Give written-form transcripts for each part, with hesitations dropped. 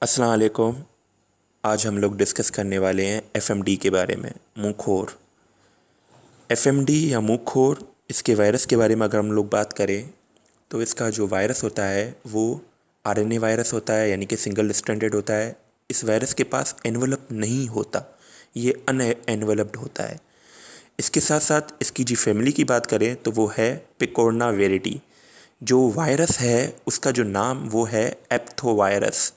अस्सलाम वालेकुम। आज हम लोग डिस्कस करने वाले हैं एफएमडी के बारे में। मुंहखोर एफएमडी या मुंहखोर, इसके वायरस के बारे में अगर हम लोग बात करें तो इसका जो वायरस होता है वो आरएनए वायरस होता है, यानी कि सिंगल स्ट्रैंडेड होता है। इस वायरस के पास एनवलप नहीं होता, ये अनएनवलप्ड होता है। इसके साथ साथ इसकी जी फैमिली की बात करें तो वो है पिकोरना वेरिटी। जो वायरस है उसका जो नाम वो है एप्थोवायरस।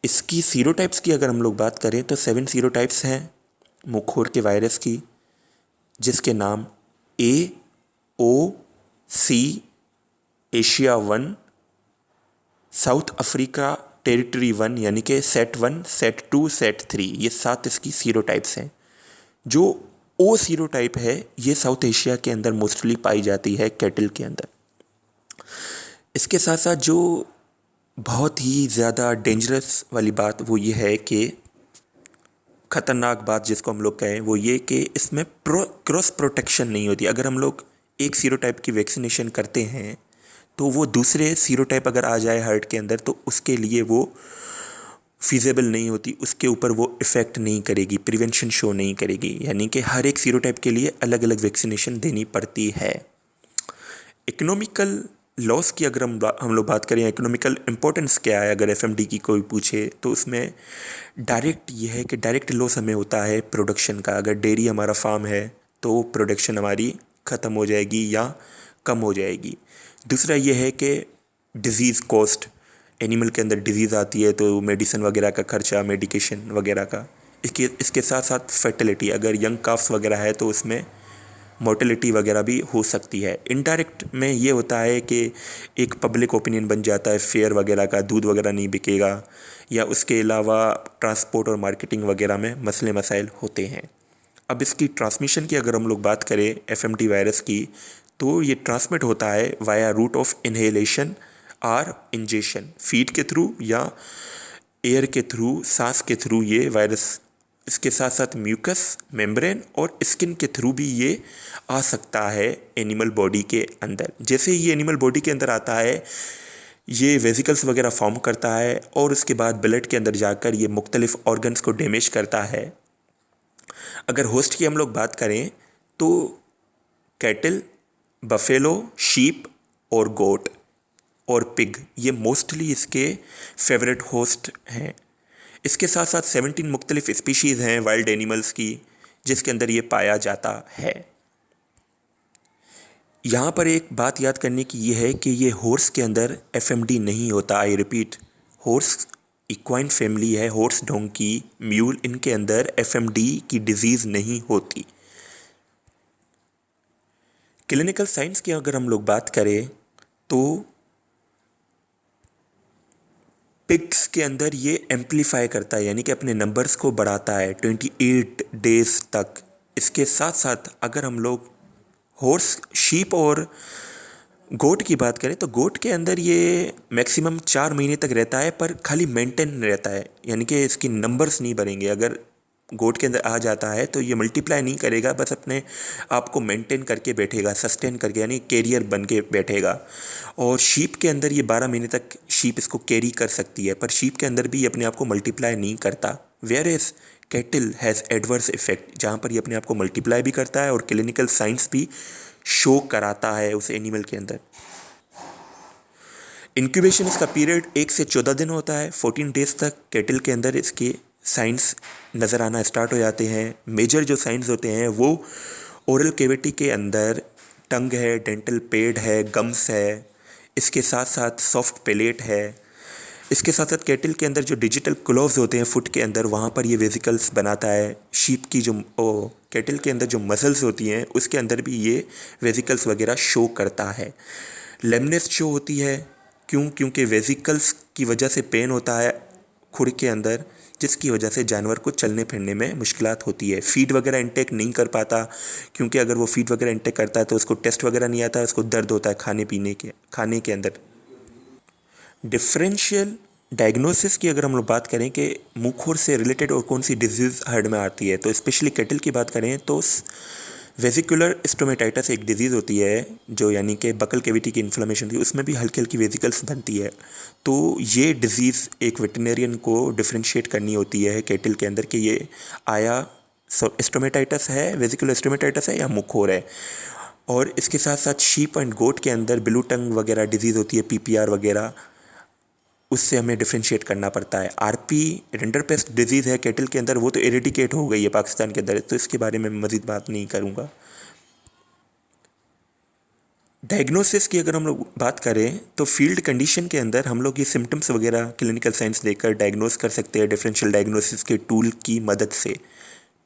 इसकी सीरोटाइप्स की अगर हम लोग बात करें तो 7 सीरोटाइप्स हैं मुंहखोर के वायरस की, जिसके नाम ए, ओ, सी, एशिया 1, साउथ अफ्रीका टेरिटरी 1 यानी कि सेट 1, सेट 2, सेट 3, ये 7 इसकी सीरोटाइप्स हैं। जो ओ सीरोटाइप है ये साउथ एशिया के अंदर मोस्टली पाई जाती है, कैटल के अंदर। इसके साथ साथ जो बहुत ही ज़्यादा डेंजरस वाली बात वो ये है कि ख़तरनाक बात जिसको हम लोग कहें वो ये कि इसमें क्रॉस प्रोटेक्शन नहीं होती। अगर हम लोग एक सीरोटाइप की वैक्सीनेशन करते हैं तो वो दूसरे सीरोटाइप अगर आ जाए हार्ट के अंदर तो उसके लिए वो फिजिबल नहीं होती, उसके ऊपर वो इफ़ेक्ट नहीं करेगी, प्रिवेंशन शो नहीं करेगी। यानी कि हर एक सीरोटाइप के लिए अलग अलग वैक्सीनेशन देनी पड़ती है। इकोनॉमिकल लॉस की अगर हम लोग बात करें, इकोनॉमिकल इम्पोर्टेंस क्या है अगर एफएमडी की कोई पूछे तो उसमें डायरेक्ट ये है कि डायरेक्ट लॉस हमें होता है प्रोडक्शन का। अगर डेयरी हमारा फार्म है तो प्रोडक्शन हमारी ख़त्म हो जाएगी या कम हो जाएगी। दूसरा ये है कि डिज़ीज़ कॉस्ट, एनिमल के अंदर डिज़ीज़ आती है तो मेडिसिन वगैरह का खर्चा, मेडिकेशन वगैरह का। इसके साथ साथ फर्टिलिटी, अगर यंग काफ्स वगैरह है तो उसमें मोर्टेलिटी वगैरह भी हो सकती है। इनडायरेक्ट में ये होता है कि एक पब्लिक ओपिनियन बन जाता है फेयर वगैरह का, दूध वगैरह नहीं बिकेगा, या उसके अलावा ट्रांसपोर्ट और मार्केटिंग वगैरह में मसले मसाइल होते हैं। अब इसकी ट्रांसमिशन की अगर हम लोग बात करें एफएमडी वायरस की, तो ये ट्रांसमिट होता है वाया रूट ऑफ इनहेलेशन और इंजेशन, फीड के थ्रू या एयर के थ्रू, सांस के थ्रू ये वायरस। इसके साथ साथ म्यूकस मेम्ब्रेन और स्किन के थ्रू भी ये आ सकता है एनिमल बॉडी के अंदर। जैसे ही ये एनिमल बॉडी के अंदर आता है ये वेजिकल्स वगैरह फॉर्म करता है और उसके बाद ब्लड के अंदर जाकर ये मुख्तलिफ ऑर्गन्स को डैमेज करता है। अगर होस्ट की हम लोग बात करें तो कैटल, बफेलो, शीप और गोट और पिग, ये मोस्टली इसके फेवरेट होस्ट हैं। इसके साथ साथ 17 मुख्तलिफ स्पीशीज़ हैं वाइल्ड एनिमल्स की जिसके अंदर ये पाया जाता है। यहाँ पर एक बात याद करने की ये है कि ये हॉर्स के अंदर एफएमडी नहीं होता। I repeat, horse equine family है, हॉर्स, डोंकी, म्यूल, इनके अंदर एफएमडी की डिजीज़ नहीं होती। क्लिनिकल साइंस की अगर हम लोग बात करें तो पिग्स के अंदर ये एम्पलीफाई करता है, यानी कि अपने नंबर्स को बढ़ाता है 28 डेज तक। इसके साथ साथ अगर हम लोग हॉर्स, शीप और गोट की बात करें तो गोट के अंदर ये मैक्सिमम 4 महीने तक रहता है, पर खाली मेंटेन रहता है, यानी कि इसकी नंबर्स नहीं बढ़ेंगे। अगर गोट के अंदर आ जाता है तो ये मल्टीप्लाई नहीं करेगा, बस अपने आप को मेंटेन करके बैठेगा, सस्टेन करके, यानी कैरियर बन के बैठेगा। और शीप के अंदर ये 12 महीने तक शीप इसको कैरी कर सकती है, पर शीप के अंदर भी ये अपने आप को मल्टीप्लाई नहीं करता। Whereas cattle has adverse effect, जहाँ पर ये अपने आप को मल्टीप्लाई भी करता है और क्लिनिकल साइंस भी शो कराता है उस एनिमल के अंदर। इंक्यूबेशन इसका पीरियड 1 से 14 दिन होता है। 14 डेज तक कैटल के अंदर इसके साइंस नज़र आना स्टार्ट हो जाते हैं। मेजर जो साइंस होते हैं वो ओरल कैविटी के अंदर टंग है, डेंटल पेड है, गम्स है, इसके साथ साथ सॉफ्ट पेलेट है। इसके साथ साथ कैटल के अंदर जो डिजिटल क्लोव्स होते हैं फुट के अंदर, वहाँ पर ये वेजिकल्स बनाता है। शीप की जो कैटल के अंदर जो मसल्स होती हैं उसके अंदर भी ये वेजिकल्स वगैरह शो करता है। लेमनेस शो होती है, क्योंकि वेजिकल्स की वजह से पेन होता है खुर के अंदर, जिसकी वजह से जानवर को चलने फिरने में मुश्किलात होती है। फीड वगैरह इंटेक नहीं कर पाता, क्योंकि अगर वो फीड वगैरह इंटेक करता है तो उसको टेस्ट वगैरह नहीं आता, उसको दर्द होता है खाने के अंदर। डिफरेंशियल डायग्नोसिस की अगर हम लोग बात करें कि मुंहखोर से रिलेटेड और कौन सी डिजीज़ हर्ड में आती है, तो स्पेशली कैटल की बात करें तो वेसिकुलर स्टोमेटाइटिस एक डिजीज़ होती है जो यानी कि बकल कैविटी की इन्फ्लेमेशन थी, उसमें भी हल्की हल्की वेसिकल्स बनती है। तो ये डिज़ीज़ एक वेटरनरियन को डिफ्रेंशिएट करनी होती है कैटल के अंदर कि ये आया स्टोमेटाइटिस है, वेसिकुलर स्टोमेटाइटिस है या मुखौर है। और इसके साथ साथ शीप एंड गोट के अंदर ब्लू टंग वगैरह डिजीज़ होती है, पीपीआर वगैरह, उससे हमें डिफ्रेंशिएट करना पड़ता है। आरपी रिंडरपेस्ट डिजीज़ है कैटल के अंदर, वो तो एरेडिकेट हो गई है पाकिस्तान के अंदर, तो इसके बारे में मज़ीद बात नहीं करूँगा। डायग्नोसिस की अगर हम लोग बात करें तो फील्ड कंडीशन के अंदर हम लोग ये सिम्टम्स वगैरह क्लिनिकल साइंस देखकर डायग्नोस कर सकते हैं डिफरेंशियल डायग्नोसिस के टूल की मदद से।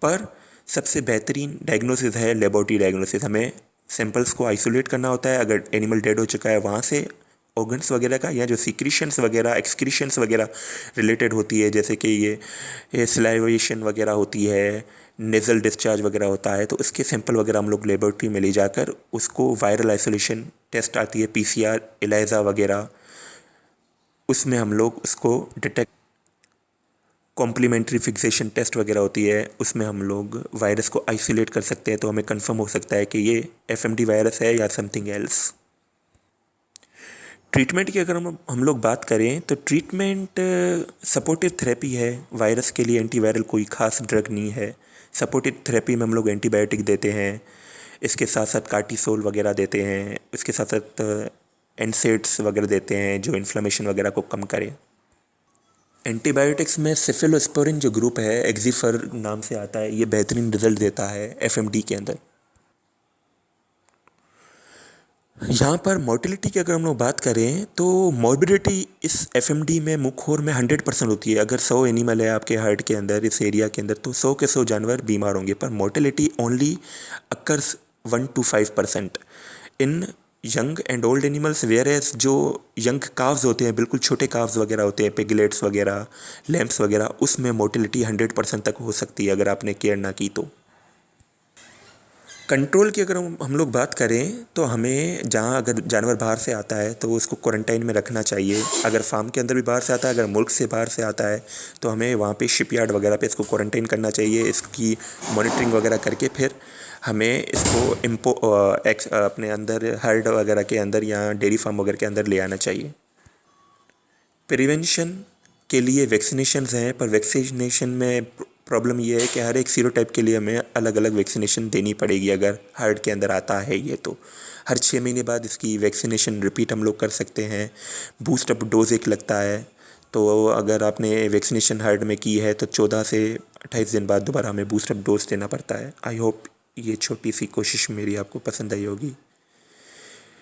पर सबसे बेहतरीन डायग्नोसिस है लेबोरेटरी डायग्नोसिस। हमें सैंपल्स को आइसोलेट करना होता है, अगर एनिमल डेड हो चुका है वहाँ से ऑर्गन्स वगैरह का, या जो सीक्रीशंस वगैरह एक्सक्रीशंस वगैरह रिलेटेड होती है, जैसे कि ये सलाइवेशन वगैरह होती है, नेज़ल डिस्चार्ज वगैरह होता है, तो उसके सैंपल वगैरह हम लोग लेबोरेटरी में ले जाकर उसको वायरल आइसोलेशन टेस्ट आती है, पीसीआर, एलाइजा वगैरह, उसमें हम लोग उसको डिटेक्ट, कॉम्प्लीमेंट्री फिक्सेशन टेस्ट वगैरह होती है, उसमें हम लोग वायरस को आइसोलेट कर सकते हैं, तो हमें कंफर्म हो सकता है कि ये एफएमडी वायरस है या समथिंग एल्स। ट्रीटमेंट की अगर हम लोग बात करें तो ट्रीटमेंट सपोर्टिव थेरेपी है। वायरस के लिए एंटीवायरल कोई ख़ास ड्रग नहीं है। सपोर्टिव थेरेपी में हम लोग एंटीबायोटिक देते हैं, इसके साथ साथ कार्टिसोल वगैरह देते हैं, इसके साथ साथ एनसेड्स वगैरह देते हैं जो इन्फ्लेमेशन वगैरह को कम करे। एंटीबायोटिक्स में सेफेलोस्पोरिन जो ग्रुप है, एक्जीफर नाम से आता है, ये बेहतरीन रिजल्ट देता है एफएमडी के अंदर। यहाँ पर मोर्टिलिटी की अगर हम लोग बात करें तो मॉर्बिडिटी इस एफएमडी में मुखौर में 100% होती है। अगर 100 एनिमल है आपके हार्ट के अंदर, इस एरिया के अंदर, तो 100 के 100 जानवर बीमार होंगे, पर mortality only occurs 1 to 5% in young and old animals, whereas जो यंग काव्स होते हैं, बिल्कुल छोटे काव्स वगैरह होते हैं, पिगलेट्स वगैरह, लैम्प्स वगैरह, उसमें मोर्टिलिटी 100% तक हो सकती है अगर आपने केयर ना की तो। कंट्रोल की अगर हम लोग बात करें तो हमें जहाँ अगर जानवर बाहर से आता है तो उसको क्वारंटाइन में रखना चाहिए। अगर फार्म के अंदर भी बाहर से आता है, अगर मुल्क से बाहर से आता है, तो हमें वहाँ पे शिपयार्ड वगैरह पे इसको क्वारंटाइन करना चाहिए। इसकी मॉनिटरिंग वगैरह करके फिर हमें इसको अपने अंदर हर्ड वगैरह के अंदर या डेयरी फार्म वगैरह के अंदर ले आना चाहिए। प्रिवेंशन के लिए वैक्सीनेशंस हैं, पर वैक्सीनेशन में प्रॉब्लम ये है कि हर एक सीरोटाइप के लिए हमें अलग अलग वैक्सीनेशन देनी पड़ेगी। अगर हार्ट के अंदर आता है ये, तो हर 6 महीने बाद इसकी वैक्सीनेशन रिपीट हम लोग कर सकते हैं। बूस्ट अप डोज एक लगता है, तो अगर आपने वैक्सीनेशन हार्ट में की है तो 14 से 28 दिन बाद दोबारा हमें बूस्ट अप डोज देना पड़ता है। आई होप ये छोटी सी कोशिश मेरी आपको पसंद आई होगी।